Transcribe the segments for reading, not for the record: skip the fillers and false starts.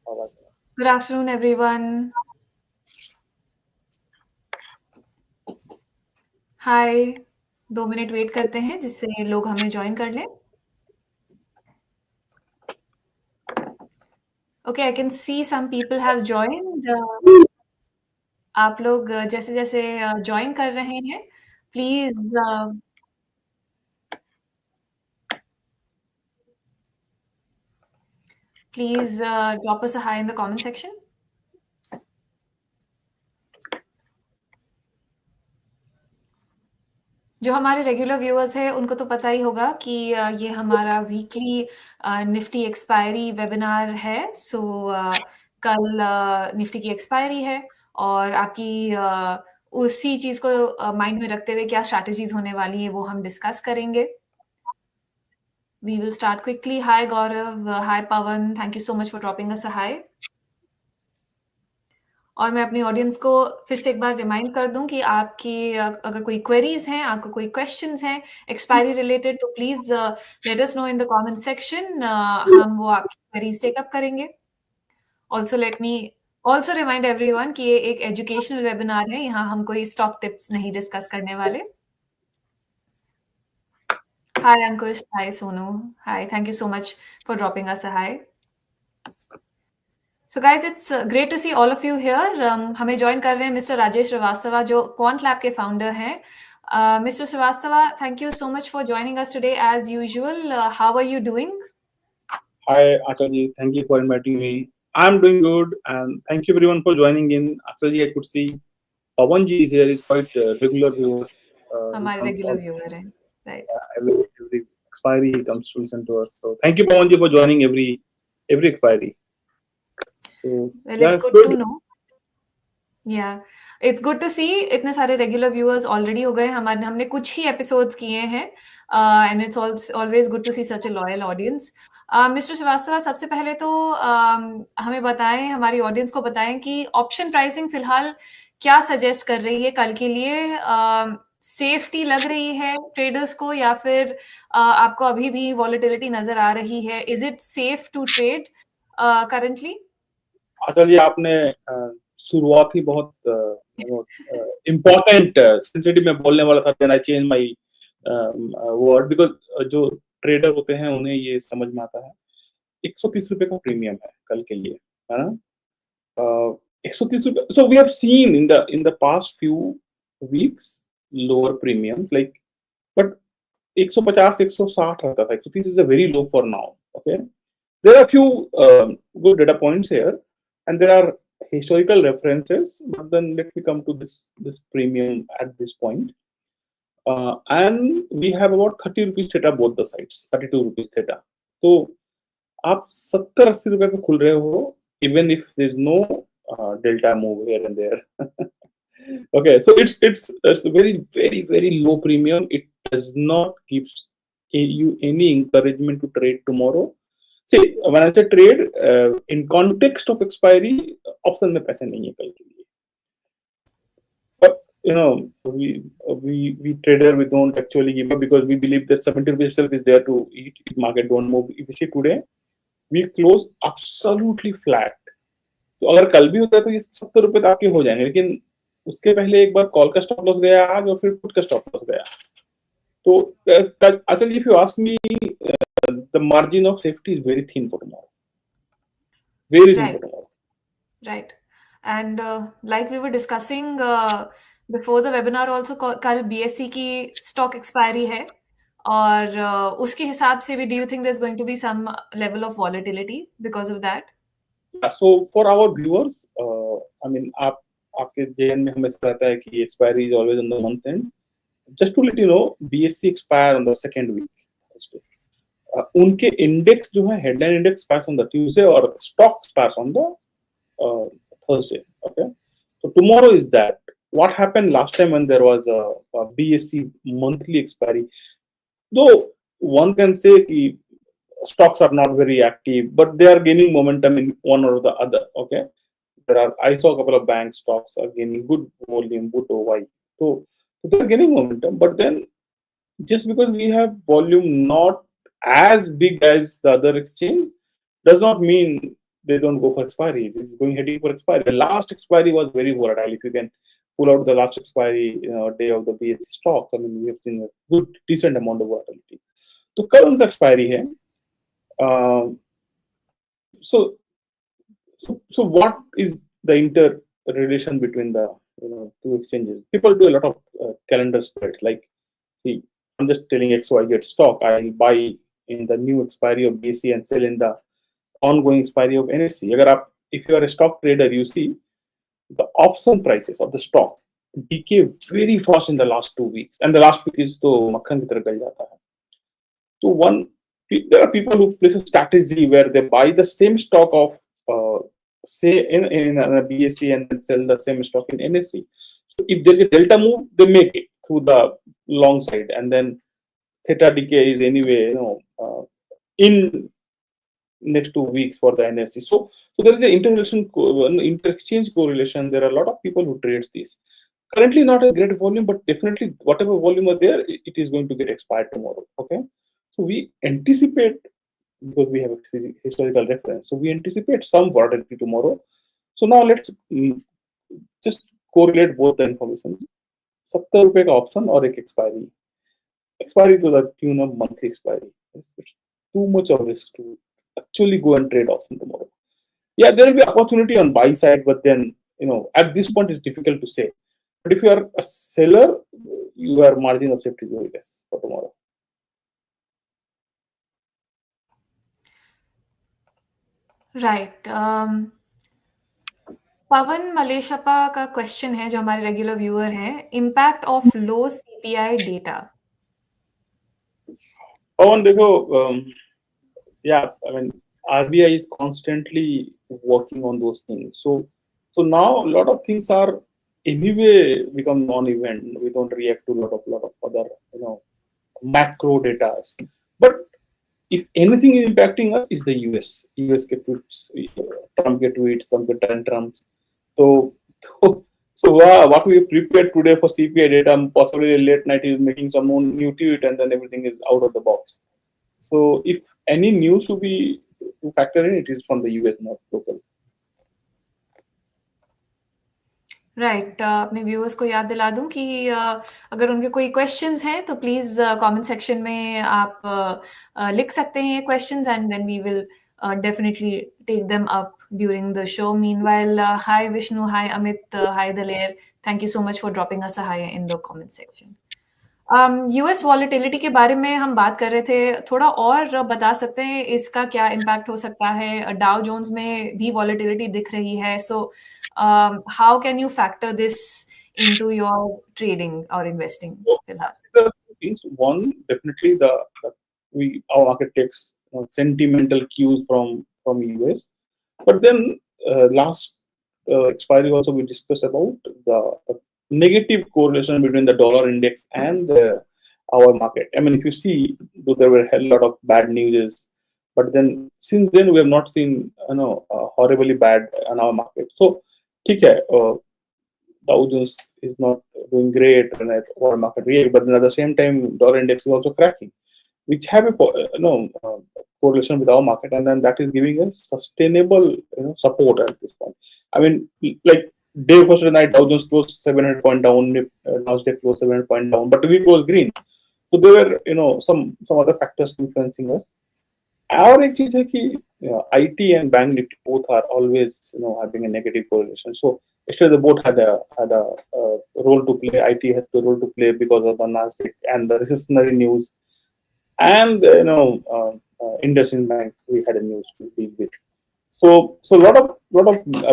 Good afternoon, everyone. Hi. 2 minute wait करते हैं जिससे लोग हमें जॉइन कर लें. Okay, I can see some people have joined. आप लोग जैसे-जैसे जॉइन कर रहे हैं, please drop us a hi in the comment section. जो हमारे रेगुलर व्यूअर्स हैं, उनको तो पता ही होगा कि ये हमारा वीकली निफ्टी एक्सपायरी वेबिनार है. सो कल निफ्टी की एक्सपायरी है और आपकी उसी चीज़ को माइंड में रखते हुए क्या स्ट्रैटेजीज़ होने वाली हैं, वो हम डिस्कस करेंगे. We will start quickly. Hi Gaurav, hi Pawan. Thank you so much for dropping us a hi. और मैं अपनी ऑडियंस को फिर से एक बार रिमाइंड कर दूं कि आपकी अगर कोई क्वेरीज हैं, आपको कोई क्वेश्चंस हैं एक्सपायरी रिलेटेड, तो please let us know in the comment section. हम वो आपकी क्वेरीज टेक अप करेंगे. Also let me also remind everyone कि ये एक एजुकेशनल वेबिनार है. यहाँ हम कोई स्टॉक टिप्स नहीं डिस्कस करने वाले. Hi Ankush, hi Sonu, hi. Thank you so much for dropping us a hi. So guys, it's great to see all of you here. हमें ज्वाइन कर रहे हैं मिस्टर राजेश श्रीवास्तवा जो QuantLab के फाउंडर हैं. Mr. Sriwastava, thank you so much for joining us today as usual. How are you doing? Hi Achalji, thank you for inviting me. I'm doing good and thank you everyone for joining in. Achalji, I could see Pawanji is here. He's quite regular viewer. हमारे regular viewer हैं, right? Every expiry he comes to listen to us. So thank you Pawanji for joining every expiry. So well, it's good to know. Yeah, it's good to see इतने सारे regular viewers already हो गए. हमने कुछ ही episodes किए हैं and it's always good to see such a loyal audience. Mister Srivastava, सबसे पहले तो हमें बताएं, हमारी ऑडियंस को बताएं कि ऑप्शन प्राइसिंग फिलहाल क्या सजेस्ट कर रही है कल के लिए. सेफ्टी लग रही है ट्रेडर्स को या फिर आपको अभी भी वॉलेटिलिटी नजर आ रही है? Is it safe to trade currently? Achal ji, आपने शुरुआत ही बहुत इम्पोर्टेंट सेंसिटिव में बोलने वाला था. Then I change my word because जो ट्रेडर होते हैं उन्हें ये समझ में आता है 130 रुपए का प्रीमियम है कल के लिए, है ना. 130 रुपए. So we have seen in the past few weeks lower premium like, but 150 160 रहता था. 130 is a very low for now. Okay, there are few good data points here and there are historical references, but then let me come to this premium at this point. And we have about 30 rupees theta both the sides, 32 rupees theta. So आप 70-80 रुपए पे खुल रहे हो even if there is no delta move here and there. Okay, so it's a very low premium. It does not give you any encouragement to trade tomorrow. See, when I say trade, in context of expiry, option में पैसे नहीं है कल के लिए. But you know, we trader, we don't actually give up because we believe that 70 rupees itself is there to eat. If market don't move, if you see today, we close absolutely flat. तो अगर कल भी होता है तो ये 70 रुपए तक के हो जाएंगे, लेकिन उसके पहले एक बार कॉल का स्टॉप लॉस गया आज और फिर पुट का स्टॉप लॉस गया. तो actually if you ask me, the margin of safety is very thin for tomorrow. Very thin for tomorrow. Right. And like we were discussing before the webinar also, कल BSE की stock expiry है और उसके हिसाब से भी do you think there's going to be some level of volatility because of that? So for our viewers, I mean आपके जेन में हमेशा रहता है कि expiry is always on the month end. Just to let you know, BSE expire on the second week. उनके index जो है, headline index expires on the Tuesday और stock expires on the Thursday. Okay, so tomorrow is that. What happened last time when there was a BSE monthly expiry? Though one can say that stocks are not very active, but they are gaining momentum in one or the other. Okay, I saw a couple of bank stocks are gaining good volume, good OI. So they are gaining momentum, but then just because we have volume not as big as the other exchange does not mean they don't go for expiry. It is going heading for expiry. The last expiry was very volatile. If you can pull out the last expiry day of the BSE stocks, I mean, we have seen a good, decent amount of volatility. तो कल उनका expiry है. So what is the interrelation between the two exchanges? People do a lot of calendar spreads. Like, see, I'm just telling XYZ stock, I'll buy in the new expiry of BSE and sell in the ongoing expiry of NSE. If you are a stock trader, you see the option prices of the stock decay very fast in the last 2 weeks, and the last week is to makhan ki tarah gal jata hai. So there are people who place a strategy where they buy the same stock of say in a BSE and then sell the same stock in NSE. So if there is a delta move, they make it through the long side, and then theta decay is anyway in next 2 weeks for the NSE. So there is an inter-exchange correlation. There are a lot of people who trade this. Currently not a great volume, but definitely whatever volume are there, it is going to get expired tomorrow. Okay, so we anticipate, because we have a historical reference, so we anticipate some volatility tomorrow. So now let's just correlate both the information. 70 रुपए का option और एक expiry to the tune of monthly expiry. It's too much of risk to actually go and trade option tomorrow. Yeah, there will be opportunity on buy side, but then at this point it's difficult to say. But if you are a seller, your margin of safety is very less for tomorrow. Right. पवन मलेशपा का question है, जो हमारे regular viewer हैं, impact of low CPI data. Pawan देखो, yeah, I mean, RBI is constantly working on those things. So now a lot of things are anyway become non-event. We don't react to a lot of other macro data. But if anything is impacting us, is the US. US get tweets, Trump get tweets, Trump get tantrums. So what we prepared today for CPI data, possibly late night is making some new tweet, and then everything is out of the box. So if any news to be factor in, it is from the US, not local. Right. अपने viewers को याद दिला दूं कि अगर उनके कोई questions हैं तो प्लीज कमेंट सेक्शन में आप लिख सकते हैं questions, and then we will definitely take them up during the show. Meanwhile, hi Vishnu, hi Amit, hi Daler. Thank you so much for dropping us a hi in the comment section. US volatility के बारे में हम बात कर रहे थे, थोड़ा और बता सकते हैं इसका क्या इम्पैक्ट हो सकता है? डाउ जोन्स में भी वॉलेटिलिटी दिख रही है, so how can you factor this into your trading or investing? There are two things. One, definitely our market takes sentimental cues from US, but then last expiry also we discussed about the negative correlation between the dollar index and our market. I mean, if you see, there were a hell lot of bad news, but then since then we have not seen horribly bad on our market. So, ठीक है, Dow Jones is not doing great and our market react, but then at the same time dollar index is also cracking, which have a correlation with our market, and then that is giving us sustainable support at this point. I mean, like day before night, Dow Jones closed 700 point down, Nasdaq closed 700 point down, but we closed green. So there were some other factors influencing us. Our एक चीज है कि IT and bank Nifty both are always having a negative correlation. So yesterday the both had a role to play. IT had the role to play because of the Nasdaq and the recessionary news, and IndusInd Bank we had a news to deal with. So a lot of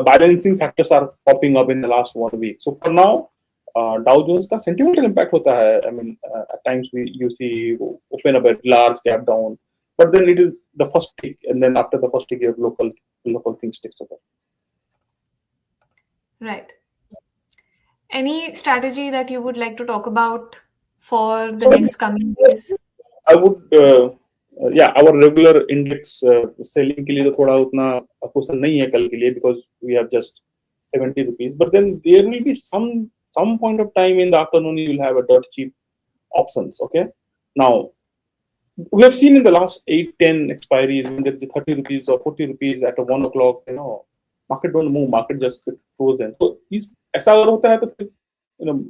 balancing factors are popping up in the last 1 week. So for now, Dow Jones का sentimental impact होता है. I mean, at times you see open up a large gap down, but then it is the first tick, and then after the first tick, your local things takes over. Right. Any strategy that you would like to talk about for the next coming days? I would, our regular index selling के लिए तो थोड़ा उतना opposition नहीं है कल के लिए, because we have just 70 rupees. But then there will be some point of time in the afternoon you will have a dirt cheap options. Okay, now We have seen in the last 8-10 expiries when there's 30 rupees or 40 rupees at 1 o'clock, market don't move, market just frozen. So इस ऐसा अगर होता है तो फिर you know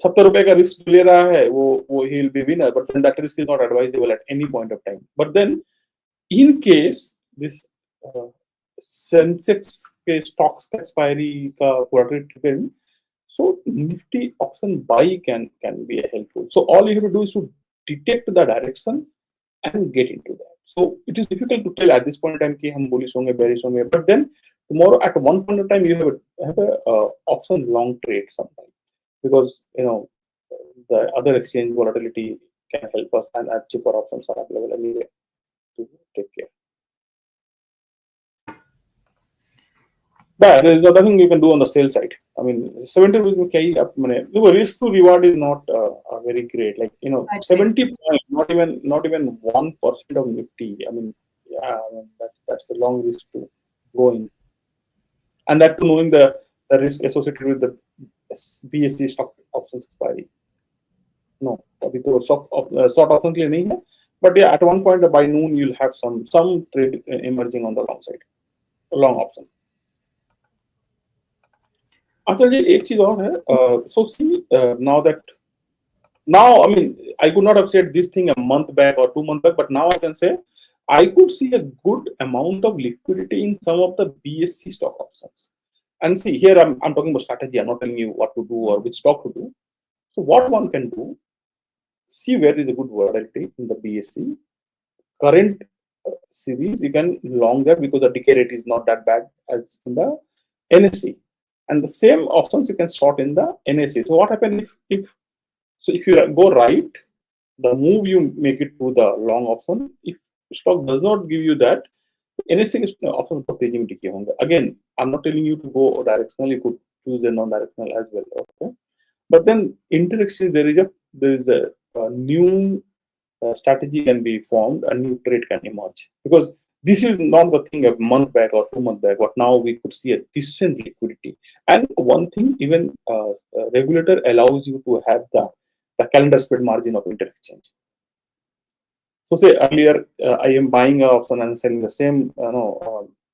70 रुपए का risk ले रहा है वो he will be winner, but then that risk is not advisable at any point of time. But then in case this uh, Sensex के stocks का expiry का quarterly trend, so Nifty option buy can be helpful. So all you have to do is to detect the direction and get into that. So it is difficult to tell at this point in time कि हम bullish होंगे, bearish होंगे, but then tomorrow at one point of time you have a option long trade sometime, because the other exchange volatility can help us, and at cheaper options are available anyway to take care. But there is nothing you can do on the sell side. I mean, 70 rupees में क्या ही आप मैंने देखो, risk to reward is not very great. Like 70 points, not even 1% of Nifty. I mean, yeah, I mean, that's the long risk to go in, and that to knowing the risk associated with the BSE stock options expiry. No, अभी तो short options के लिए नहीं है, but yeah, at one point by noon you'll have some trade emerging on the long side, long option. अच्छा जी एक चीज और है, so see now I mean I could not have said this thing a month back or 2 months back, but now I can say I could see a good amount of liquidity in some of the BSE stock options. And see here I'm talking about strategy. I'm not telling you what to do or which stock to do. So what one can do, see where is a good volatility in the BSE current series. You can long that because the decay rate is not that bad as in the NSE. And the same options you can sort in the NSE. So what happens if you go right, the move you make it to the long option. If stock does not give you that, NSE option बहुत तेजी में टिके होंगे. Again, I'm not telling you to go directional. You could choose a non-directional as well. Okay, but then inter-exchange there is a new strategy can be formed, a new trade can emerge, because this is not the thing a month back or 2 months back, but now we could see a decent liquidity. And one thing, even regulator allows you to have the calendar spread margin of inter-exchange. So say earlier I am buying an option and selling the same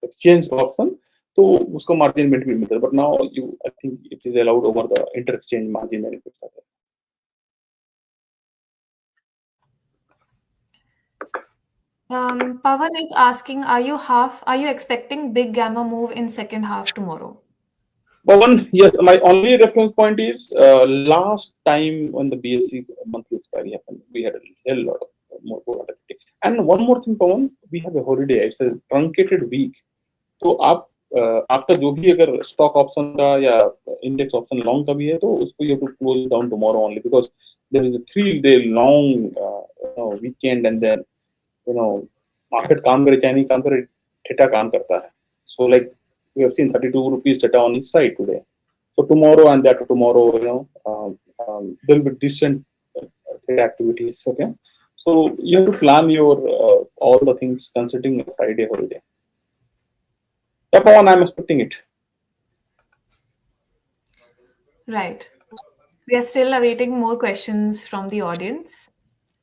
exchange option, तो उसको margin benefit मिलता है, but now I think it is allowed over the inter-exchange margin benefits. Pawan is asking, are you expecting big gamma move in second half tomorrow? Pawan, yes, my only reference point is last time when the BSE monthly expiry happened, we had a hell lot of more volatility. And one more thing, Pawan, we have a holiday. It's a truncated week. तो आप आपका जो भी अगर stock option का या index option long का भी है, तो उसको you have to close down tomorrow only, because there is a 3-day long weekend, and then market काम करे चाहे नहीं काम करे, थीटा काम करता है. So like we have seen 32 rupees theta on each side today. So tomorrow and that tomorrow, there will be decent trade activities. Okay, so you have to plan your all the things considering a Friday holiday. That one I'm expecting it. Right. We are still awaiting more questions from the audience.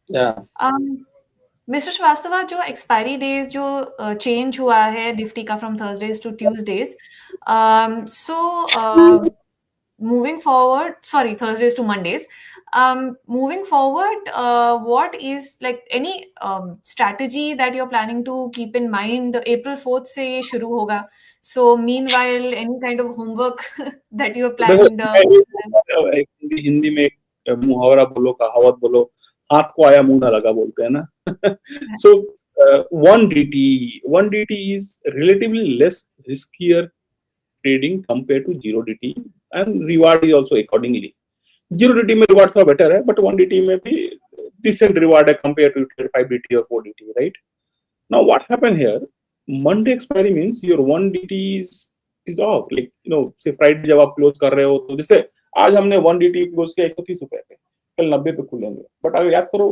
Yeah. Mr. Srivastava, जो expiry days जो change हुआ है Nifty का from Thursdays to Tuesdays, so moving forward, sorry, Thursdays to Mondays. Moving forward, what is like any strategy that you're planning to keep in mind? April 4th से ये शुरू होगा. So meanwhile, any kind of homework that you have planned? Hindi में मुहावरा बोलो, कहावत बोलो, हाथ को आया मुंह ना लगा बोलते हैं ना. So 1DT is relatively less riskier trading compared to 0DT, and reward is also accordingly. 0DT में reward थोड़ा better है, but 1DT में भी decent reward है compared to 5DT or 4DT, right? Now what happened here? Monday expiry means your 1DT is off. Like say Friday जब आप close कर रहे हो, तो जैसे आज हमने 1DT close किया 130 रुपए पे, कल 90 पे खुलेंगे. But अगर याद करो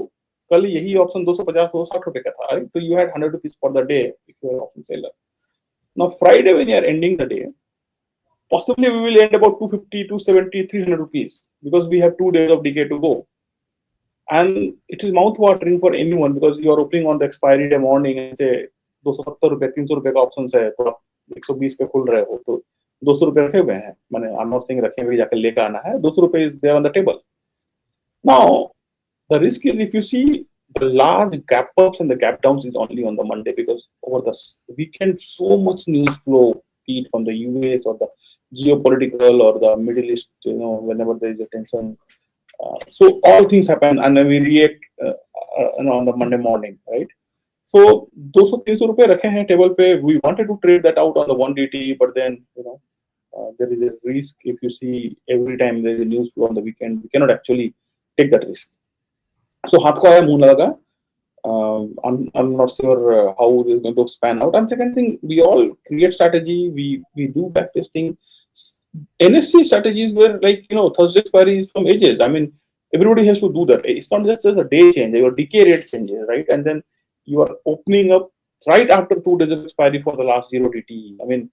कल यही ऑप्शन 250-260 रुपए का था, तो you had 100 rupees for the day if you are option seller. Now Friday when you are ending the day, possibly we will end about 250, 270, 300 rupees, because we have 2 days of decay to go. and it is mouth watering for anyone because you are opening on the expiry day morning and say 270 रुपए 300 रुपए का option है तो आप 120 पे खुल रहे हो तो 200 रुपए रखे हुए हैं मैंने आई एम नॉट सेइंग रखे हुए जाकर लेकर आना है 200 रुपए is there on the table now the risk is if you see the large gap ups and the gap downs is only on the Monday because over the weekend so much news flow be it from the US or the geopolitical or the Middle East whenever there is a tension so all things happen and then we react on the Monday morning right so 200-300 रुपए रखे हैं table पे we wanted to trade that out on the 1DT but then there is a risk if you see every time there is a news flow on the weekend we cannot actually take that risk so हाथ को आया मुंह लगा I'm not sure how it is going to span out and second thing we all create strategy we do back testing NSC strategies were like Thursday expiry is from ages I mean everybody has to do that it's not just a day change your decay rate changes right and then you are opening up right after 2 days of expiry for the last 0 DT I mean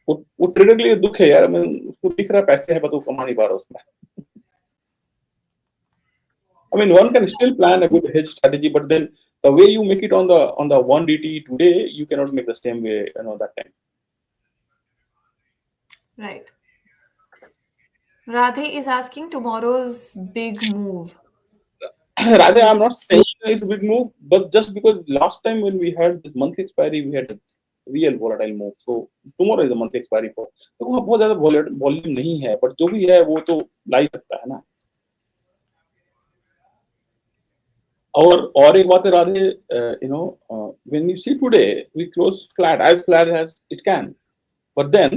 वो trader के लिए दुख है यार I mean उसको दिख रहा पैसे है पर वो कमा नहीं पा रहा उसमें I mean, one can still plan a good hedge strategy, but then the way you make it on the 1DT today, you cannot make the same way, that time. Right. Radhe is asking tomorrow's big move. Radhe, I'm not saying it's a big move, but just because last time when we had this monthly expiry, we had a real volatile move. So tomorrow is a monthly expiry for. तो वहाँ बहुत ज़्यादा volume नहीं है, but जो भी है वो तो ला ही सकता है ना. और एक बात है Radhe when you see today we close flat as it can but then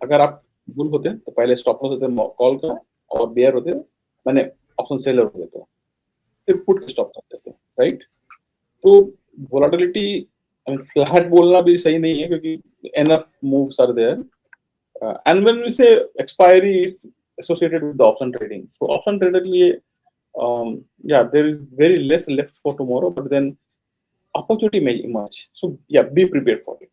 अगर आप बुल होते तो पहले स्टॉप लॉस होते कॉल का और बेयर होते मैंने ऑप्शन सेलर होते तो फिर पुट के स्टॉप करते थे राइट तो वोलेटिलिटी फ्लैट बोलना भी सही नहीं है क्योंकि enough moves are there and when we say expiry it's associated with the option trading so option trader के लिए there is very less left for tomorrow, but then opportunity may emerge. So, be prepared for it.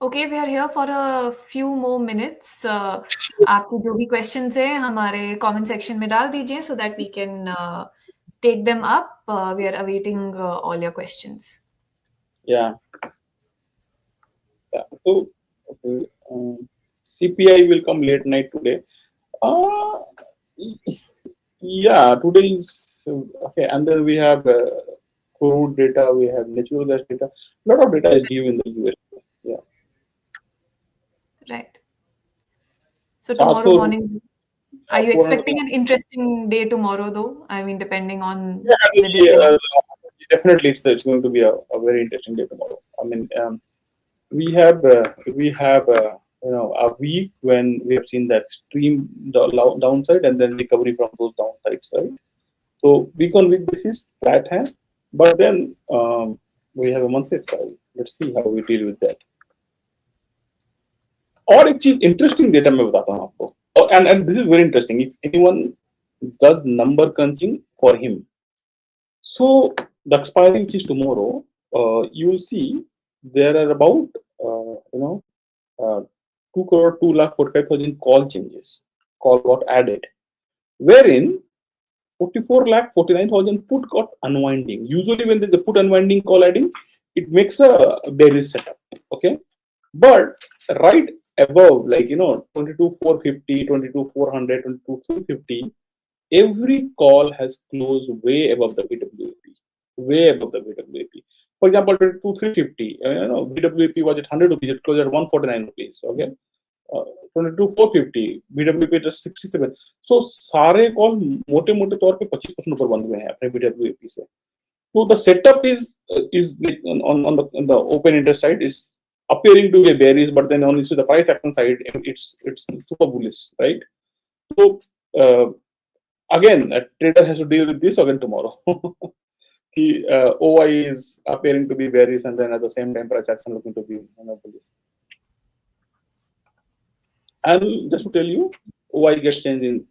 Okay, we are here for a few more minutes. आपके जो भी questions हैं हमारे comment section में डाल दीजिए so that we can take them up. We are awaiting all your questions. Yeah. So, CPI will come late night today. Today is okay, and then we have crude data, we have natural gas data. A lot of data is due in the US. Yeah. Right. So tomorrow morning, are you expecting an interesting day tomorrow, though? I mean, depending on the day. Definitely, it's going to be a very interesting day tomorrow. I mean, we have a week when we have seen the extreme downside and then recovery from those downsides, right? So week on week basis flat hai, but then we have a monthly expiry. Let's see how we deal with that. और एक चीज interesting data मैं बताता हूँ आपको and this is very interesting if anyone does number crunching for him so the expiry which is tomorrow you will see there are about 2,245,000 call changes call got added wherein 44,49,000 put got unwinding usually when there's a put unwinding call adding it makes a bearish setup okay but right above like 22,450 22,400 22,350 every call has closed way above the BWAP for example 22,350 BWAP was at 100 rupees it closed at 149 rupees okay 22,450 BWAP just 67 so सारे call मोटे मोटे तौर पे 25% ऊपर बंद हुए हैं अपने BWAP से so the setup is on the open interest side is appearing to be bearish, but then on the price action side, it's super bullish, right? So again, a trader has to deal with this again tomorrow. OI is appearing to be bearish, and then at the same time, price action looking to be bullish. And just to tell you, OI gets changed in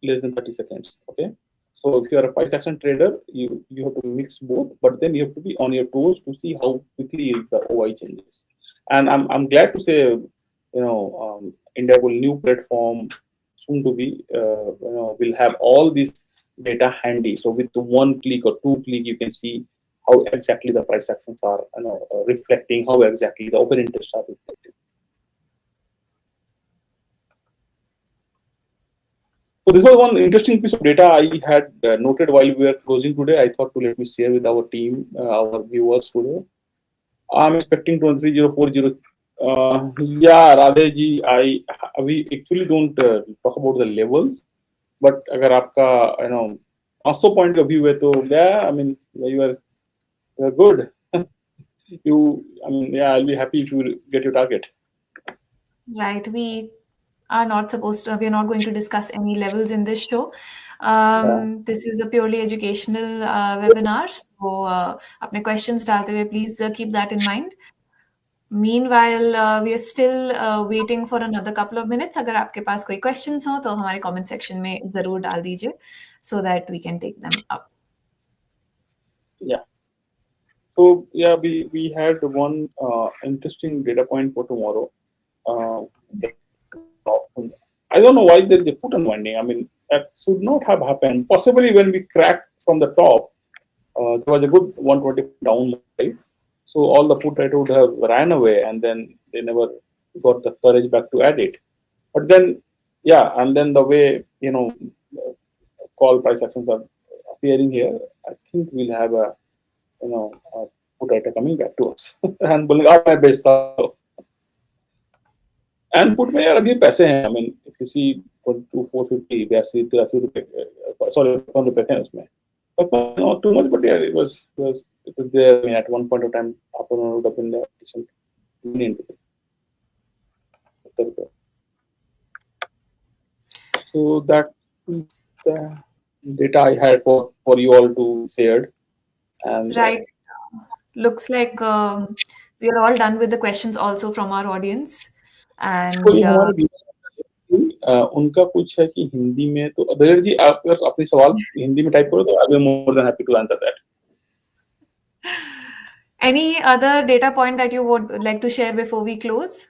less than 30 seconds. Okay. So if you are a price action trader, you have to mix both, but then you have to be on your toes to see how quickly the OI changes. And I'm glad to say, India will new platform soon to be, will have all this data handy. So with one click or two click, you can see how exactly the price actions are, reflecting, how exactly the open interest are reflecting. So this was one interesting piece of data I had noted while we were closing today. I thought to let me share with our team, our viewers today. I'm expecting 23040. Yeah, Radhe ji, we actually don't talk about the levels, but अगर आपका also point of view है तो yeah, I mean you are good. Yeah, I'll be happy if you get your target. Right. We are not supposed to, we're not going to discuss any levels in this show. Yeah, This is a purely educational webinar. So, अपने questions डालते हुए, please keep that in mind. Meanwhile, we are still waiting for another couple of minutes. अगर आपके पास कोई questions हो तो हमारे comment section में ज़रूर डाल दीजिए so that we can take them up. yeah. So yeah, we had one interesting data point for tomorrow. The I don't know why they put unwinding. I mean, that should not have happened. Possibly when we cracked from the top, there was a good 120 down, right? So all the put rate would have ran away, and then they never got the courage back to add it. But then, yeah, and then the way call price actions are appearing here, I think we'll have a a put writer coming back to us and बोलेंगे आप मैं बेचता हूँ. And put में यार अभी पैसे हैं. I mean, if you see 450, 82, 83 रुपए, sorry 1 रुपए थे उसमें. But not too much, but yeah, it was there. I mean, at one point of time, up and would have been there. So that is the data I had for you all to share. And Right. Looks like we are all done with the questions also from our audience. कोई And हमारे उनका कुछ है कि हिंदी में तो other जी आप अगर अपने सवाल हिंदी में टाइप करो तो I am more than happy to answer that. any other data point that you would like to share before we close?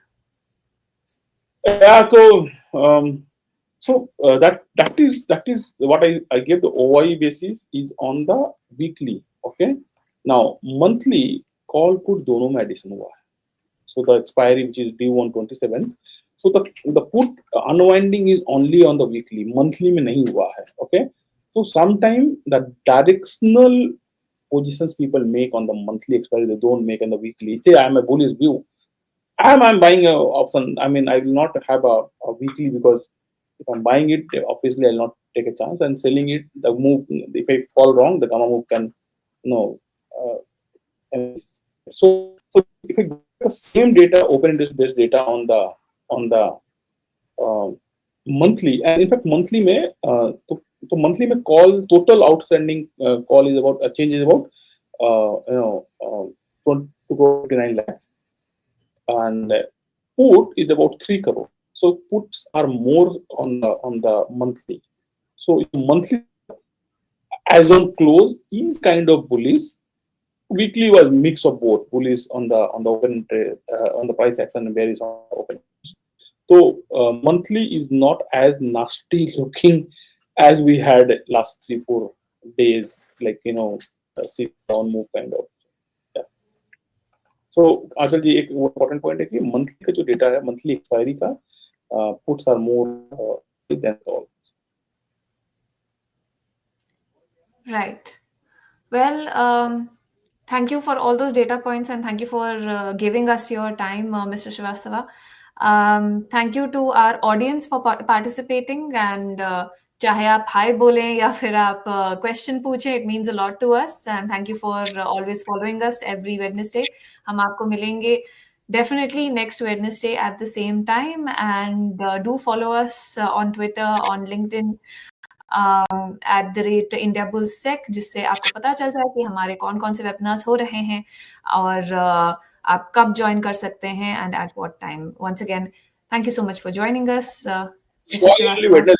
Yeah, that is what I gave the OI basis is on the weekly. Okay, now monthly call put दोनों में addition हुआ है. So the expiry which is due on 27th. So the put unwinding is only on the weekly. Monthly में नहीं हुआ है. Okay, so sometime the directional positions people make on the monthly expiry they don't make on the weekly. Say I am a bullish view. I'm buying a option. I mean, I will not have a weekly because if I'm buying it, obviously I'll not take a chance. And selling it, the move, if I fall wrong, the gamma move can, you know. So if I get the same data, open interest based data on the monthly, and in fact monthly में तो monthly में call total outstanding call is about change is about 29 lakh. And put is about 3 crore. So puts are more on the monthly. So monthly as on close is kind of bullish. Weekly was mix of both bullish on the open on the price action and bearish on open. So monthly is not as nasty looking as we had last 3-4 days, like sit down move kind of. So आजकल जी एक important point है कि monthly का जो data है monthly expiry का puts are more than call. Right. Well, thank you for all those data points and thank you for giving us your time, Mr. Srivastava. Thank you to our audience for participating and चाहे आप हाय बोलें या फिर आप question पूछें, it means a lot to us and thank you for always following us every Wednesday. हम आपको मिलेंगे definitely next Wednesday at the same time and do follow us on Twitter, on LinkedIn. @IndiaBullsSec जिससे आपको पता चल जाए कि हमारे कौन कौन से वेबिनार्स हो रहे हैं और आप कब ज्वाइन कर सकते हैं and at what time. Once again, thank you so much for joining us, Mr. Srivastava.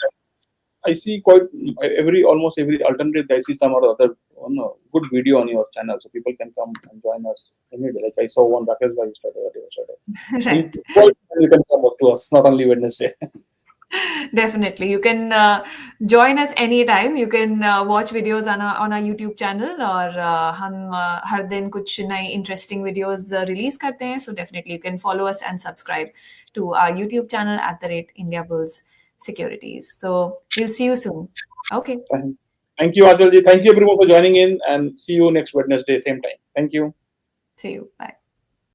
I see almost every alternative. I see some or other good video on your channel, so people can come and join us any day. Like I saw one Rakesh yesterday. Right. You can come up to us, not only Wednesday. Definitely. You can join us anytime. You can watch videos on our YouTube channel और हम हर दिन कुछ नए interesting videos release करते हैं. So definitely you can follow us and subscribe to our YouTube channel @India Bulls Securities. So we'll see you soon. Okay. Thank you, Ajal ji. Thank you everyone for joining in, and see you next Wednesday, same time. Thank you. See you. Bye.